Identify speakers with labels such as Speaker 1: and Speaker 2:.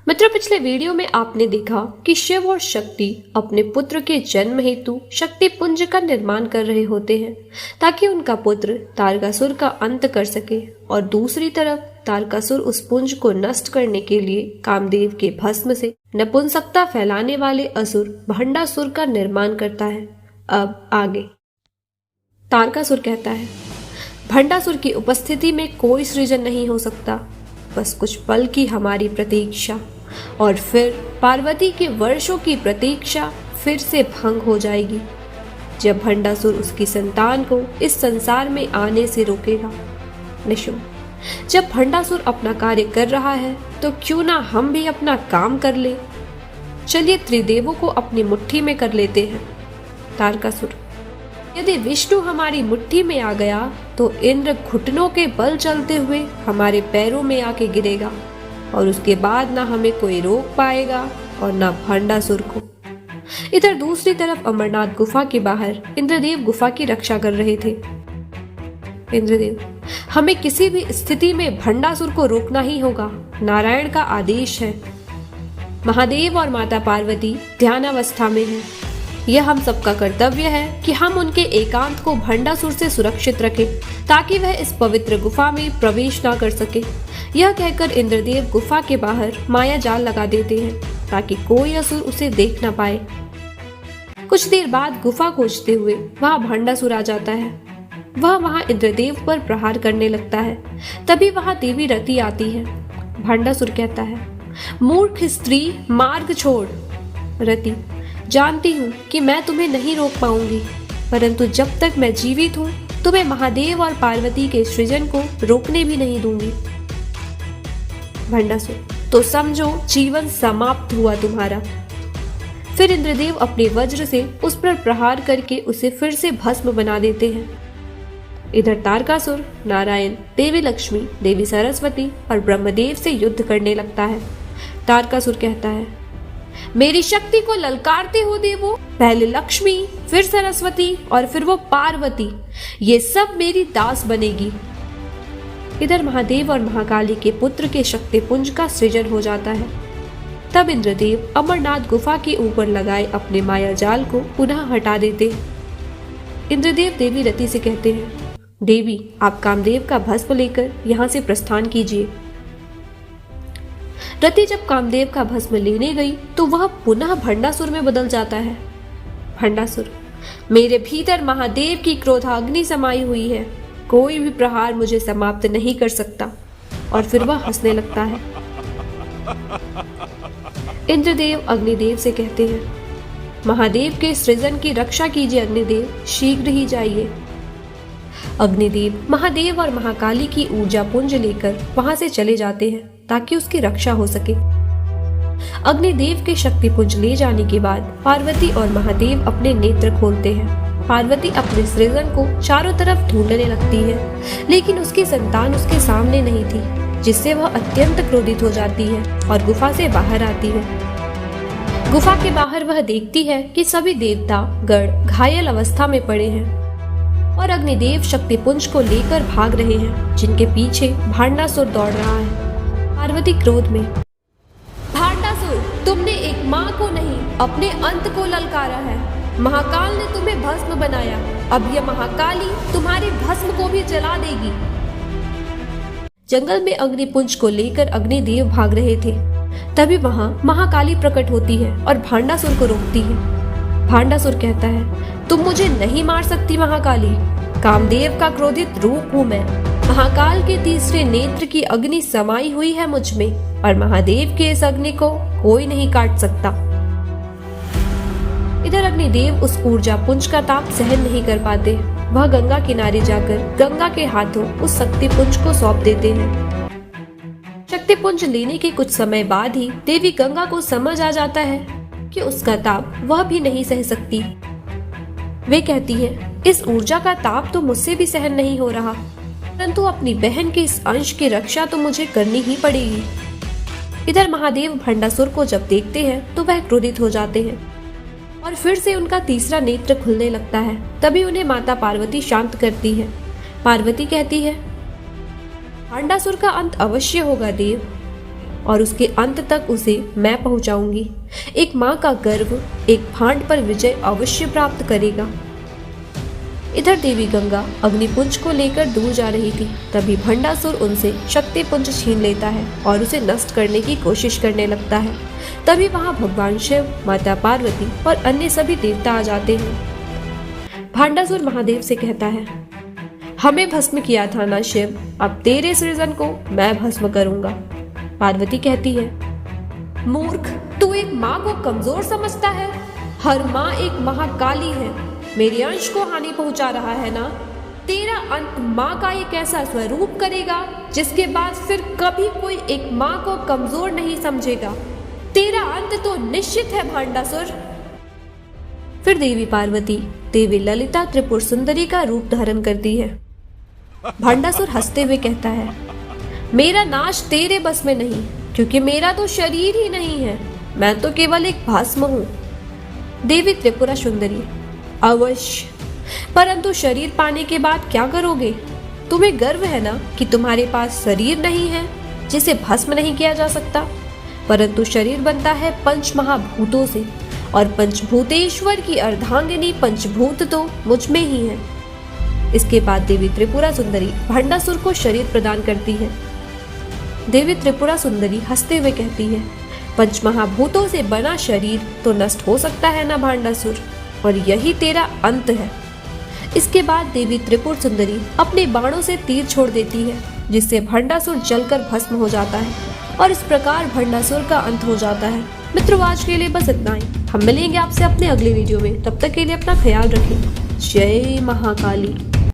Speaker 1: मित्रों, पिछले वीडियो में आपने देखा कि शिव और शक्ति अपने पुत्र के जन्म हेतु शक्ति पुंज का निर्माण कर रहे होते हैं ताकि उनका पुत्र तारकासुर का अंत कर सके, और दूसरी तरफ तारकासुर उस पुंज को नष्ट करने के लिए कामदेव के भस्म से नपुंसकता फैलाने वाले असुर भंडासुर का निर्माण करता है। अब आगे तारकासुर कहता है, भंडासुर की उपस्थिति में कोई सृजन नहीं हो सकता, बस कुछ पल की हमारी प्रतीक्षा और फिर पार्वती के वर्षों की प्रतीक्षा फिर से भंग हो जाएगी, जब भंडासुर उसकी संतान को इस संसार में आने से रोकेगा। निशो, जब भंडासुर अपना कार्य कर रहा है तो क्यों ना हम भी अपना काम कर ले। चलिए त्रिदेवों को अपनी मुट्ठी में कर लेते हैं। तारकासुर, यदि विष्णु हमारी मुट्ठी में आ गया तो इंद्र घुटनों के बल चलते हुए हमारे पैरों में आके गिरेगा, और उसके बाद ना हमें कोई रोक पाएगा और ना भंडासुर को। इधर दूसरी तरफ अमरनाथ गुफा के बाहर इंद्रदेव गुफा की रक्षा कर रहे थे। इंद्रदेव, हमें किसी भी स्थिति में भंडासुर को रोकना ही होगा, नारायण का आदेश है। महादेव और माता पार्वती ध्यानावस्था में हैं। यह हम सबका कर्तव्य है कि हम उनके एकांत को भंडासुर से सुरक्षित रखें ताकि वह इस पवित्र गुफा में प्रवेश ना कर सके। यह कहकर इंद्रदेव गुफा के बाहर माया जाल लगा देते हैं ताकि कोई असुर उसे देख ना पाए। कुछ देर बाद गुफा खोजते हुए वहां भंडासुर आ जाता है। वह वहां इंद्रदेव पर प्रहार करने लगता है। तभी वहां देवी रति आती है। भंडासुर कहता है, मूर्ख स्त्री, मार्ग छोड़। रति, जानती हूँ कि मैं तुम्हें नहीं रोक पाऊंगी, परंतु जब तक मैं जीवित हूँ तुम्हें महादेव और पार्वती के सृजन को रोकने भी नहीं दूंगी। भंडासुर, तो समझो जीवन समाप्त हुआ तुम्हारा। फिर इंद्रदेव अपने वज्र से उस पर प्रहार करके उसे फिर से भस्म बना देते हैं। इधर तारकासुर नारायण, देवी लक्ष्मी, देवी सरस्वती और ब्रह्मदेव से युद्ध करने लगता है। तारकासुर कहता है, मेरी शक्ति को ललकारते हो देवो, पहले लक्ष्मी, फिर सरस्वती और फिर वो पार्वती, ये सब मेरी दास बनेगी। इधर महादेव और महाकाली के पुत्र के शक्ति पुंज का सृजन हो जाता है। तब इंद्रदेव अमरनाथ गुफा के ऊपर लगाए अपने माया जाल को पुनः हटा देते हैं। इंद्रदेव देवी रति से कहते हैं, देवी, आप कामदेव का भस्म लेकर यहाँ से प्रस्थान कीजिए। रति जब कामदेव का भस्म लेने गई तो वह पुनः भंडासुर में बदल जाता है। भंडासुर, मेरे भीतर महादेव की क्रोधाग्नि समाई हुई है, कोई भी प्रहार मुझे समाप्त नहीं कर सकता। और फिर वह हंसने लगता है। इंद्रदेव अग्निदेव से कहते हैं, महादेव के सृजन की रक्षा कीजिए अग्निदेव, शीघ्र ही जाइए। अग्निदेव महादेव और महाकाली की ऊर्जा पुंज लेकर वहां से चले जाते हैं ताकि उसकी रक्षा हो सके। अग्निदेव के शक्ति पुंज ले जाने के बाद पार्वती और महादेव अपने नेत्र खोलते हैं। पार्वती अपने सृजन को चारों तरफ ढूंढने लगती है, लेकिन उसकी संतान उसके सामने नहीं थी, जिससे वह अत्यंत क्रोधित हो जाती है और गुफा से बाहर आती है। गुफा के बाहर वह देखती है कि सभी देवता गण घायल अवस्था में पड़े हैं और अग्निदेव शक्ति पुंज को लेकर भाग रहे हैं, जिनके पीछे भांडासुर दौड़ रहा है। पार्वती क्रोध में, भांडासुर, तुमने एक माँ को नहीं अपने अंत को ललकारा है। महाकाल ने तुम्हें भस्म बनाया, अब यह महाकाली तुम्हारे भस्म को भी जला देगी। जंगल में अग्निपुंज को लेकर अग्निदेव भाग रहे थे। तभी वहां महाकाली प्रकट होती है और भांडासुर को रोकती है। भांडासुर कहता है, तुम मुझे नहीं मार सकती महाकाली, कामदेव का क्रोधित रूप हूँ मैं। महाकाल के तीसरे नेत्र की अग्नि समाई हुई है मुझ में, और महादेव के इस अग्नि को कोई नहीं काट सकता। इधर अग्निदेव उस ऊर्जा पुंज का ताप सहन नहीं कर पाते। वह गंगा किनारे जाकर गंगा के हाथों उस शक्ति पुंज को सौंप देते हैं। शक्ति पुंज लेने के कुछ समय बाद ही देवी गंगा को समझ आ जाता है कि उसका ताप वह भी नहीं सह सकती। वे कहती है, इस ऊर्जा का ताप तो मुझसे भी सहन नहीं हो रहा, परंतु अपनी बहन के इस अंश की रक्षा तो मुझे करनी ही पड़ेगी। इधर महादेव भंडासुर को जब देखते हैं तो वह क्रोधित हो जाते हैं और फिर से उनका तीसरा नेत्र खुलने लगता है। तभी उन्हें माता पार्वती शांत करती है। पार्वती कहती है, भंडासुर का अंत अवश्य होगा देव, और उसके अंत तक उसे मैं पहुंचाऊंगी। एक माँ का गर्व एक भांड पर विजय अवश्य प्राप्त करेगा। इधर देवी गंगा अग्निपुंज को लेकर दूर जा रही थी। तभी भंडासुर उनसे शक्ति पुंज छीन लेता है और उसे नष्ट करने की कोशिश करने लगता है। तभी वहां भगवान शिव, माता पार्वती और अन्य सभी देवता आ जाते हैं। भंडासुर महादेव से कहता है, हमें भस्म किया था ना शिव, अब तेरे सृजन को मैं भस्म करूंगा। पार्वती कहती है, मूर्ख, तू एक माँ को कमजोर समझता है। हर माँ एक महाकाली है, मेरे अंश को हानि पहुंचा रहा है ना। तेरा अंत माँ का एक ऐसा स्वरूप करेगा जिसके बाद फिर कभी कोई एक माँ को कमजोर नहीं समझेगा। तेरा अंत तो निश्चित है भांडासुर। फिर देवी पार्वती देवी ललिता त्रिपुर सुंदरी का रूप धारण करती है। भांडासुर हंसते हुए कहता है, मेरा नाश तेरे बस में नहीं, क्योंकि मेरा तो शरीर ही नहीं है, मैं तो केवल एक भस्म हूं। देवी त्रिपुरा सुंदरी, अवश्य, परंतु शरीर पाने के बाद क्या करोगे? तुम्हें गर्व है ना कि तुम्हारे पास शरीर नहीं है जिसे भस्म नहीं किया जा सकता, परंतु शरीर बनता है पंच महाभूतों से, और पंचभूतेश्वर की अर्धांगिनी पंचभूत तो मुझ में ही है। इसके बाद देवी त्रिपुरा सुंदरी भंडासुर को शरीर प्रदान करती है। देवी त्रिपुरा सुंदरी हंसते हुए कहती है, पंच महाभूतों से बना शरीर तो नष्ट हो सकता है ना भांडासुर, और यही तेरा अंत है। इसके बाद देवी त्रिपुर सुंदरी अपने बाणों से तीर छोड़ देती है, जिससे भंडासुर जलकर भस्म हो जाता है, और इस प्रकार भंडासुर का अंत हो जाता है। मित्रों, आज के लिए बस इतना ही। हम मिलेंगे आपसे अपने अगले वीडियो में, तब तक के लिए अपना ख्याल रखें। जय महाकाली।